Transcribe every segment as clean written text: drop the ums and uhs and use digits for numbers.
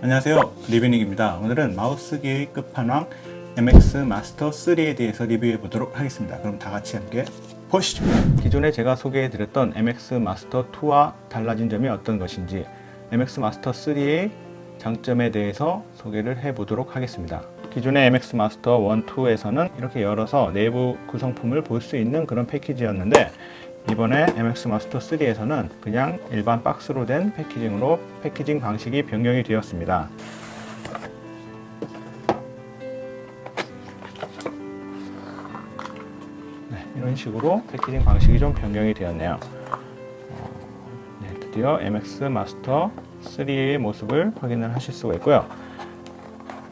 안녕하세요, 리뷰닉입니다. 오늘은 마우스기의 끝판왕 MX 마스터 3에 대해서 리뷰해 보도록 하겠습니다. 그럼 다 같이 함께 보시죠. 기존에 제가 소개해 드렸던 MX 마스터 2와 달라진 점이 어떤 것인지, MX 마스터 3의 장점에 대해서 소개를 해 보도록 하겠습니다. 기존의 MX 마스터 1, 2에서는 이렇게 열어서 내부 구성품을 볼 수 있는 그런 패키지였는데, 이번에 MX 마스터 3에서는 그냥 일반 박스로 된 패키징으로 패키징 방식이 변경이 되었습니다. 네, 이런 식으로 패키징 방식이 좀 변경이 되었네요. 드디어 MX 마스터 3의 모습을 확인을 하실 수가 있고요.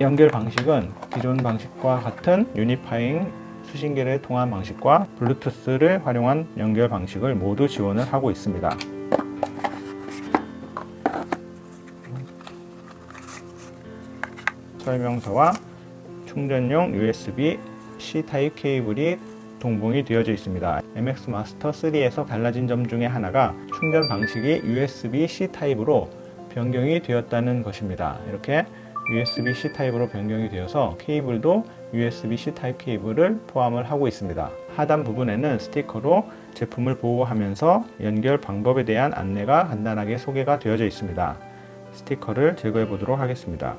연결 방식은 기존 방식과 같은 유니파잉 수신기를 통한 방식과 블루투스를 활용한 연결 방식을 모두 지원을 하고 있습니다. 설명서와 충전용 USB-C 타입 케이블이 동봉이 되어져 있습니다. MX 마스터 3에서 달라진 점 중에 하나가 충전 방식이 USB-C 타입으로 변경이 되었다는 것입니다. 이렇게 USB-C 타입으로 변경이 되어서 케이블도 USB-C 타입 케이블을 포함을 하고 있습니다. 하단 부분에는 스티커로 제품을 보호하면서 연결 방법에 대한 안내가 간단하게 소개가 되어져 있습니다. 스티커를 제거해 보도록 하겠습니다.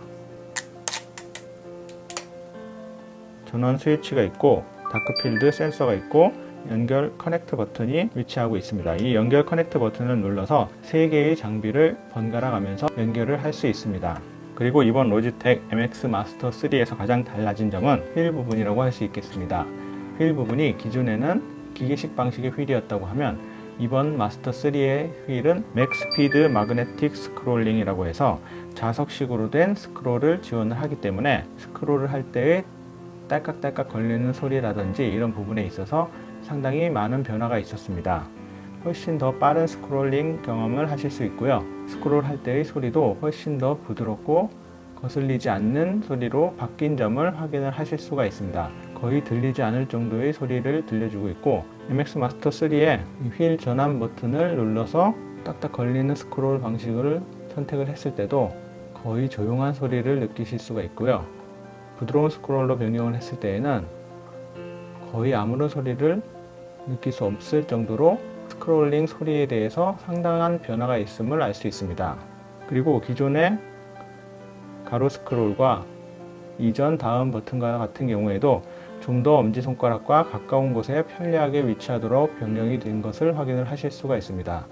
전원 스위치가 있고 다크필드 센서가 있고 연결 커넥트 버튼이 위치하고 있습니다. 이 연결 커넥트 버튼을 눌러서 3개의 장비를 번갈아 가면서 연결을 할 수 있습니다. 그리고 이번 로지텍 MX 마스터 3에서 가장 달라진 점은 휠 부분이라고 할 수 있겠습니다. 휠 부분이 기존에는 기계식 방식의 휠이었다고 하면, 이번 마스터 3의 휠은 맥스피드 마그네틱 스크롤링이라고 해서 자석식으로 된 스크롤을 지원을 하기 때문에 스크롤을 할 때의 딸깍딸깍 걸리는 소리라든지 이런 부분에 있어서 상당히 많은 변화가 있었습니다. 훨씬 더 빠른 스크롤링 경험을 하실 수 있고요. 스크롤 할 때의 소리도 훨씬 더 부드럽고 거슬리지 않는 소리로 바뀐 점을 확인을 하실 수가 있습니다. 거의 들리지 않을 정도의 소리를 들려주고 있고, MX 마스터 3의 휠 전환 버튼을 눌러서 딱딱 걸리는 스크롤 방식을 선택을 했을 때도 거의 조용한 소리를 느끼실 수가 있고요. 부드러운 스크롤로 변경을 했을 때에는 거의 아무런 소리를 느낄 수 없을 정도로 스크롤링 소리에 대해서 상당한 변화가 있음을 알 수 있습니다. 그리고 기존의 가로 스크롤과 이전 다음 버튼과 같은 경우에도 좀 더 엄지손가락과 가까운 곳에 편리하게 위치하도록 변경이 된 것을 확인을 하실 수가 있습니다.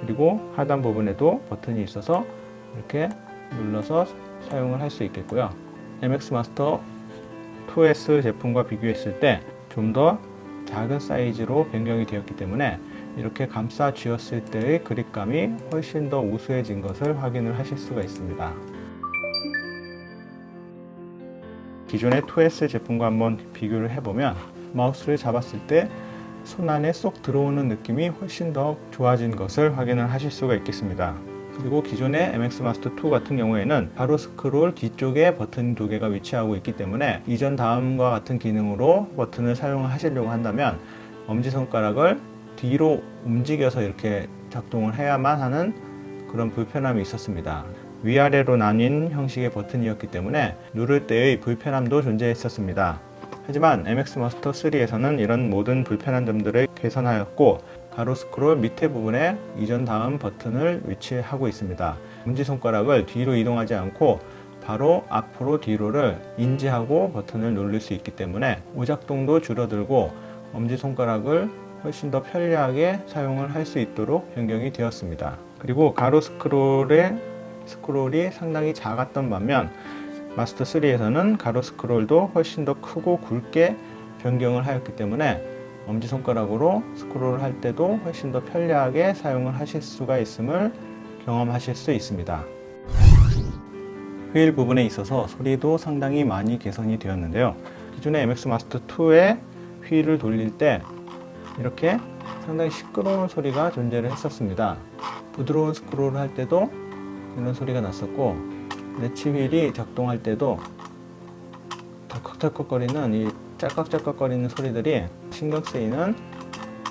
그리고 하단 부분에도 버튼이 있어서 이렇게 눌러서 사용을 할 수 있겠고요. MX 마스터 2S 제품과 비교했을 때 좀 더 작은 사이즈로 변경이 되었기 때문에 이렇게 감싸 쥐었을 때의 그립감이 훨씬 더 우수해진 것을 확인을 하실 수가 있습니다. 기존의 2S 제품과 한번 비교를 해보면 마우스를 잡았을 때 손 안에 쏙 들어오는 느낌이 훨씬 더 좋아진 것을 확인을 하실 수가 있겠습니다. 그리고 기존의 MX 마스터 2 같은 경우에는 가로 스크롤 뒤쪽에 버튼 2개가 위치하고 있기 때문에 이전 다음과 같은 기능으로 버튼을 사용하시려고 한다면 엄지손가락을 뒤로 움직여서 이렇게 작동을 해야만 하는 그런 불편함이 있었습니다. 위아래로 나뉜 형식의 버튼이었기 때문에 누를 때의 불편함도 존재했었습니다. 하지만 MX 마스터 3에서는 이런 모든 불편한 점들을 개선하였고, 가로 스크롤 밑에 부분에 이전 다음 버튼을 위치하고 있습니다. 엄지손가락을 뒤로 이동하지 않고 바로 앞으로 뒤로를 인지하고 버튼을 누를 수 있기 때문에 오작동도 줄어들고 엄지손가락을 훨씬 더 편리하게 사용을 할 수 있도록 변경이 되었습니다. 그리고 가로 스크롤이 상당히 작았던 반면 마스터 3에서는 가로 스크롤도 훨씬 더 크고 굵게 변경을 하였기 때문에 엄지손가락으로 스크롤을 할 때도 훨씬 더 편리하게 사용을 하실 수가 있음을 경험하실 수 있습니다. 휠 부분에 있어서 소리도 상당히 많이 개선이 되었는데요. 기존의 MX 마스터 2의 휠을 돌릴 때 이렇게 상당히 시끄러운 소리가 존재를 했었습니다. 부드러운 스크롤을 할 때도 이런 소리가 났었고, 레치 휠이 작동할 때도 덜컥덜컥거리는 이 짤깍짤깍거리는 소리들이 신경 쓰이는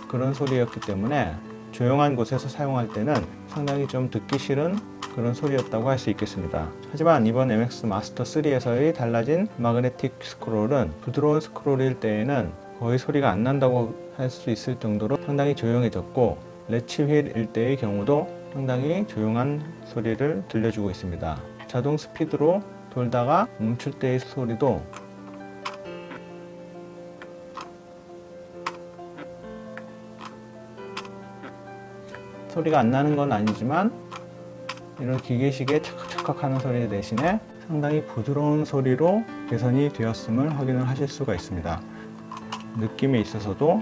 그런 소리였기 때문에 조용한 곳에서 사용할 때는 상당히 좀 듣기 싫은 그런 소리였다고 할 수 있겠습니다. 하지만 이번 MX 마스터 3에서의 달라진 마그네틱 스크롤은 부드러운 스크롤일 때에는 거의 소리가 안 난다고 할 수 있을 정도로 상당히 조용해졌고, 레치 휠일 때의 경우도 상당히 조용한 소리를 들려주고 있습니다. 자동 스피드로 돌다가 멈출 때의 소리도 소리가 안 나는 건 아니지만 이런 기계식의 찰칵찰칵 하는 소리 대신에 상당히 부드러운 소리로 개선이 되었음을 확인을 하실 수가 있습니다. 느낌에 있어서도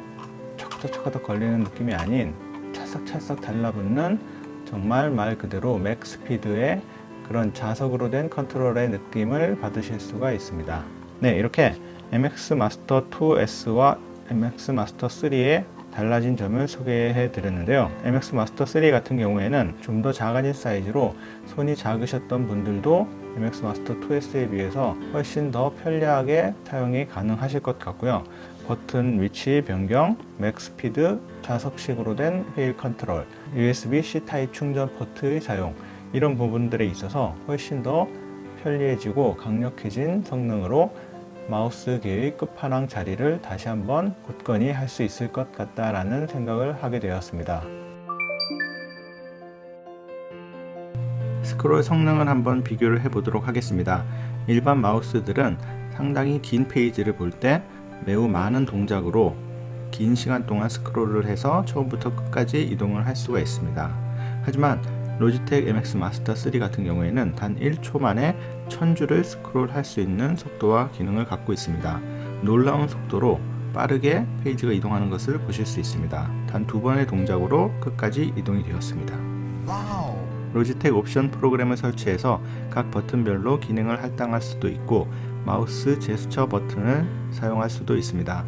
척척척 걸리는 느낌이 아닌 찰싹찰싹 달라붙는, 정말 말 그대로 맥 스피드의 그런 자석으로 된 컨트롤의 느낌을 받으실 수가 있습니다. 네, 이렇게 MX 마스터 2S와 MX 마스터 3의 달라진 점을 소개해 드렸는데요. MX 마스터 3 같은 경우에는 좀 더 작아진 사이즈로 손이 작으셨던 분들도 MX 마스터 2S에 비해서 훨씬 더 편리하게 사용이 가능하실 것 같고요. 버튼 위치 변경, 맥 스피드, 좌석식으로 된 휠 컨트롤, USB-C 타입 충전 포트의 사용, 이런 부분들에 있어서 훨씬 더 편리해지고 강력해진 성능으로 마우스계의 끝판왕 자리를 다시 한번 굳건히 할 수 있을 것 같다라는 생각을 하게 되었습니다. 스크롤 성능을 한번 비교를 해 보도록 하겠습니다. 일반 마우스들은 상당히 긴 페이지를 볼 때 매우 많은 동작으로 긴 시간 동안 스크롤을 해서 처음부터 끝까지 이동을 할 수가 있습니다. 하지만 로지텍 MX 마스터 3 같은 경우에는 단 1초 만에 1000줄을 스크롤 할 수 있는 속도와 기능을 갖고 있습니다. 놀라운 속도로 빠르게 페이지가 이동하는 것을 보실 수 있습니다. 단 2번의 동작으로 끝까지 이동이 되었습니다. 로지텍 옵션 프로그램을 설치해서 각 버튼별로 기능을 할당할 수도 있고, 마우스 제스처 버튼을 사용할 수도 있습니다.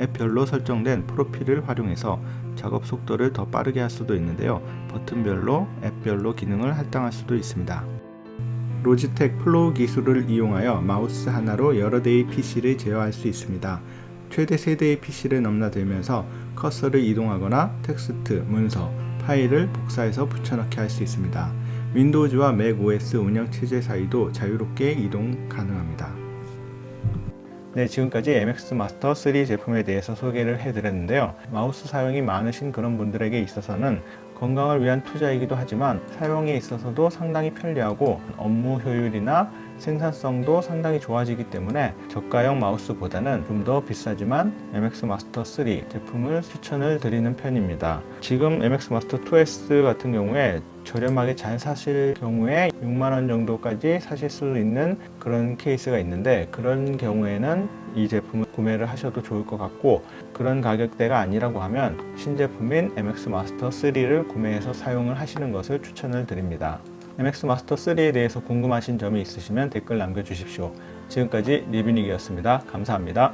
앱별로 설정된 프로필을 활용해서 작업 속도를 더 빠르게 할 수도 있는데요. 버튼별로 앱별로 기능을 할당할 수도 있습니다. 로지텍 플로우 기술을 이용하여 마우스 하나로 여러 대의 PC를 제어할 수 있습니다. 최대 3대의 PC를 넘나들면서 커서를 이동하거나 텍스트, 문서, 파일을 복사해서 붙여넣기 할 수 있습니다. 윈도우즈와 맥 OS 운영체제 사이도 자유롭게 이동 가능합니다. 네, 지금까지 MX 마스터 3 제품에 대해서 소개를 해드렸는데요. 마우스 사용이 많으신 그런 분들에게 있어서는 건강을 위한 투자이기도 하지만 사용에 있어서도 상당히 편리하고 업무 효율이나 생산성도 상당히 좋아지기 때문에 저가형 마우스보다는 좀 더 비싸지만 MX 마스터 3 제품을 추천을 드리는 편입니다. 지금 MX 마스터 2S 같은 경우에 저렴하게 잘 사실 경우에 6만원 정도까지 사실 수 있는 그런 케이스가 있는데, 그런 경우에는 이 제품을 구매를 하셔도 좋을 것 같고, 그런 가격대가 아니라고 하면 신제품인 MX 마스터 3를 구매해서 사용을 하시는 것을 추천을 드립니다. MX 마스터 3에 대해서 궁금하신 점이 있으시면 댓글 남겨주십시오. 지금까지 리뷰닉이었습니다. 감사합니다.